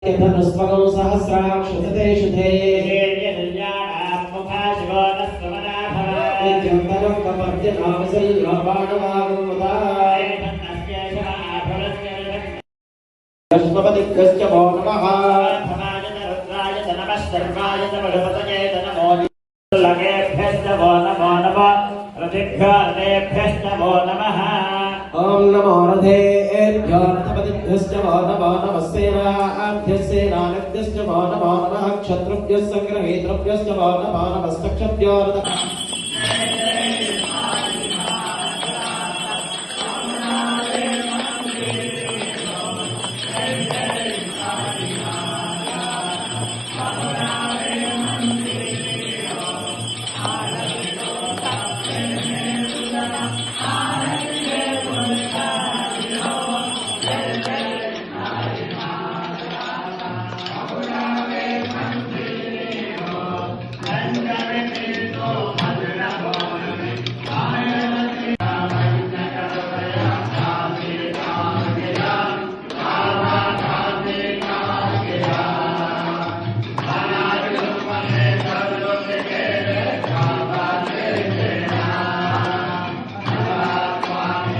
धनुस्वगौ सहस्राक्षते शुधे वो नमः ओम नमो रथेभ्यो रथपतिभ्यश्च वो नमो नमः सेनाभ्यश्च वो नमो नमः क्षत्रुभ्यश्च संग्रहीतृभ्यश्च वो नमो नमः